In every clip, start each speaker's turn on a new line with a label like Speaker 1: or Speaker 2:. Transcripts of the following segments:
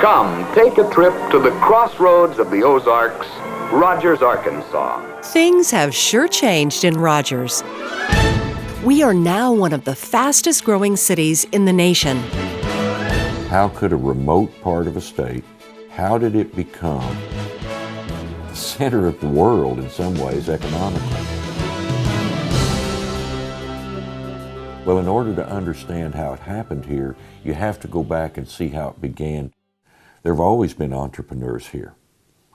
Speaker 1: Come, take a trip to the crossroads of the Ozarks, Rogers, Arkansas.
Speaker 2: Things have sure changed in Rogers. We are now one of the fastest growing cities in the nation.
Speaker 3: How could a remote part of a state, how did it become the center of the world in some ways economically? Well, in order to understand how it happened here, you have to go back and see how it began. There have always been entrepreneurs here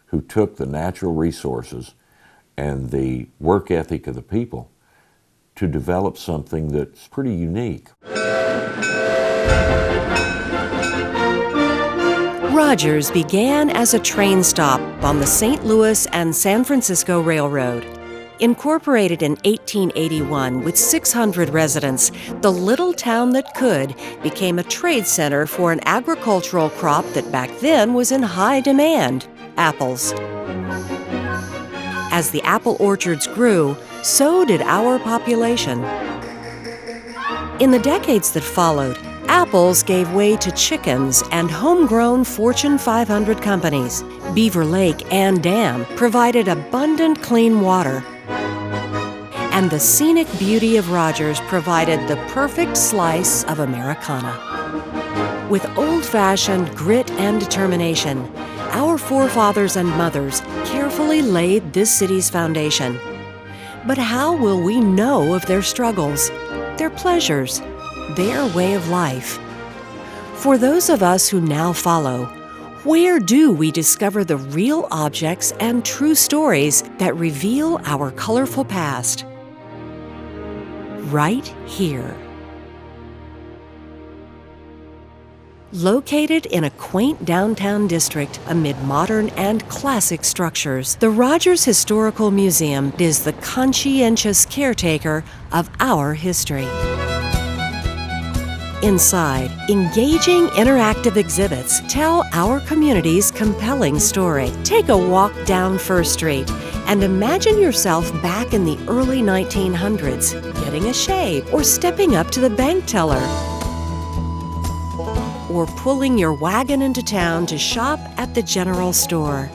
Speaker 3: who took the natural resources and the work ethic of the people to develop something that's pretty unique.
Speaker 2: Rogers began as a train stop on the St. Louis and San Francisco Railroad. Incorporated in 1881 with 600 residents, the little town that could became a trade center for an agricultural crop that back then was in high demand: apples. As the apple orchards grew, so did our population. In the decades that followed, apples gave way to chickens and homegrown Fortune 500 companies. Beaver Lake and Dam provided abundant clean water. And the scenic beauty of Rogers provided the perfect slice of Americana. With old-fashioned grit and determination, our forefathers and mothers carefully laid this city's foundation. But how will we know of their struggles, their pleasures, their way of life? For those of us who now follow, where do we discover the real objects and true stories that reveal our colorful past? Right here. Located in a quaint downtown district amid modern and classic structures, the Rogers Historical Museum is the conscientious caretaker of our history. Inside, engaging interactive exhibits tell our community's compelling story. Take a walk down First Street and imagine yourself back in the early 1900s, getting a shave or stepping up to the bank teller, or pulling your wagon into town to shop at the general store.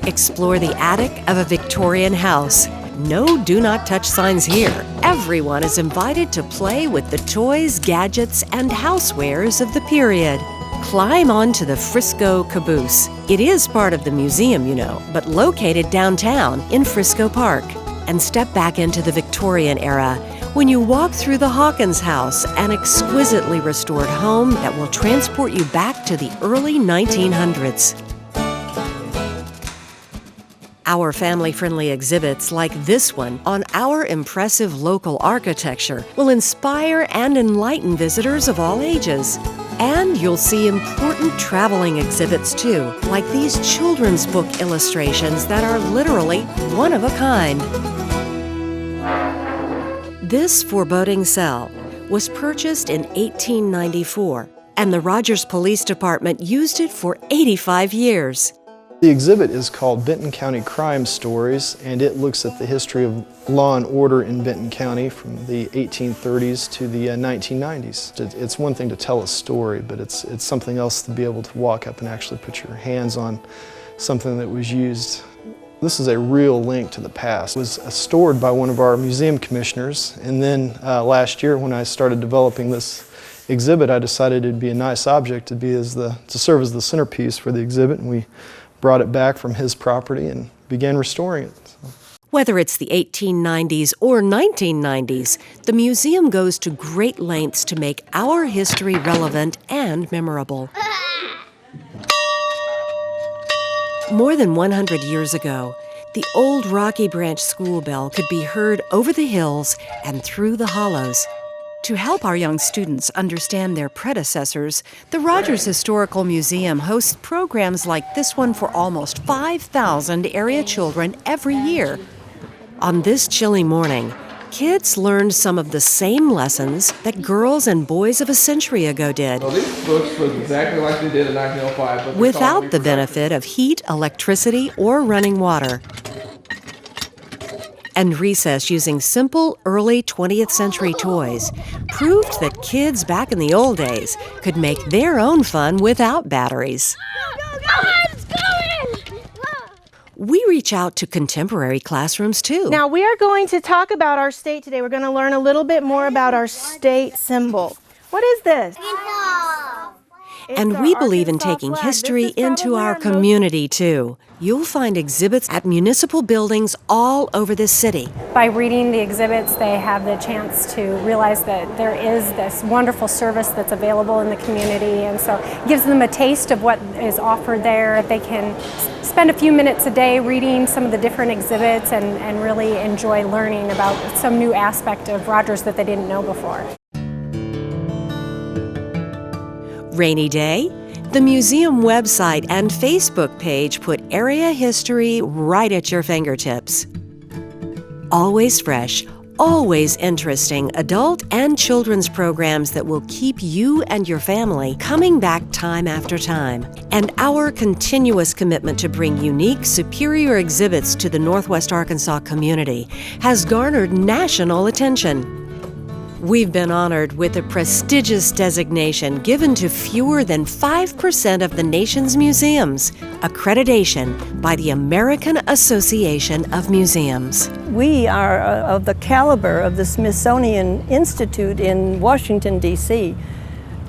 Speaker 2: Explore the attic of a Victorian house. No do not touch signs here. Everyone is invited to play with the toys, gadgets, and housewares of the period. Climb onto the Frisco Caboose. It is part of the museum, you know, but located downtown in Frisco Park. And step back into the Victorian era when you walk through the Hawkins House, an exquisitely restored home that will transport you back to the early 1900s. Our family-friendly exhibits like this one on our impressive local architecture will inspire and enlighten visitors of all ages. And you'll see important traveling exhibits too, like these children's book illustrations that are literally one of a kind. This foreboding cell was purchased in 1894, and the Rogers Police Department used it for 85 years.
Speaker 4: The exhibit is called Benton County Crime Stories, and it looks at the history of law and order in Benton County from the 1830s to the 1990s. It's one thing to tell a story, but it's something else to be able to walk up and actually put your hands on something that was used. This is a real link to the past. It was stored by one of our museum commissioners, and then last year when I started developing this exhibit, I decided it'd be a nice object to serve as the centerpiece for the exhibit, and we brought it back from his property and began restoring it.
Speaker 2: Whether it's the 1890s or 1990s, the museum goes to great lengths to make our history relevant and memorable. More than 100 years ago, the old Rocky Branch school bell could be heard over the hills and through the hollows. To help our young students understand their predecessors, the Rogers Historical Museum hosts programs like this one for almost 5,000 area children every year. On this chilly morning, kids learned some of the same lessons that girls and boys of a century ago did.
Speaker 5: So these books look exactly like they did in 1905. But
Speaker 2: without the benefit of heat, electricity, or running water. and recess using simple early 20th century toys proved that kids back in the old days could make their own fun without batteries. We reach out to contemporary classrooms too.
Speaker 6: Now we are going to talk about our state today. We're going to learn a little bit more about our state symbol. What is this?
Speaker 2: And we believe in taking history into our community too. You'll find exhibits at municipal buildings all over the city.
Speaker 7: By reading the exhibits, they have the chance to realize that there is this wonderful service that's available in the community, and so it gives them a taste of what is offered there. They can spend a few minutes a day reading some of the different exhibits and really enjoy learning about some new aspect of Rogers that they didn't know before.
Speaker 2: Rainy day? The museum website and Facebook page put area history right at your fingertips. Always fresh, always interesting adult and children's programs that will keep you and your family coming back time after time. And our continuous commitment to bring unique, superior exhibits to the Northwest Arkansas community has garnered national attention. We've been honored with a prestigious designation given to fewer than 5% of the nation's museums, accreditation by the American Association of Museums.
Speaker 8: We are of the caliber of the Smithsonian Institute in Washington, D.C.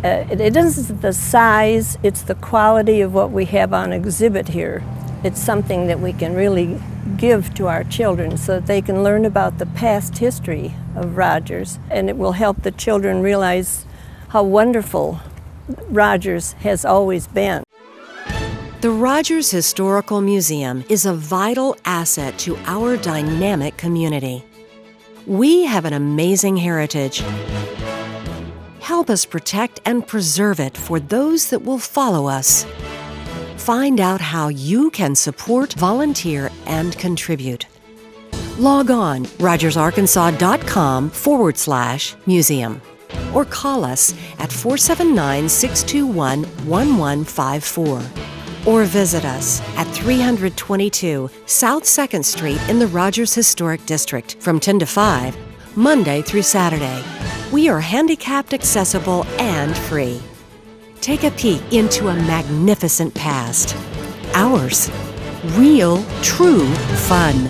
Speaker 8: It isn't the size, it's the quality of what we have on exhibit here. It's something that we can really give to our children so that they can learn about the past history of Rogers, and it will help the children realize how wonderful Rogers has always been.
Speaker 2: The Rogers Historical Museum is a vital asset to our dynamic community. We have an amazing heritage. Help us protect and preserve it for those that will follow us. Find out how you can support, volunteer, and contribute. Log on rogersarkansas.com/museum or call us at 479-621-1154 or visit us at 322 South 2nd Street in the Rogers Historic District from 10 to 5, Monday through Saturday. We are handicapped accessible and free. Take a peek into a magnificent past. Ours. Real, true fun.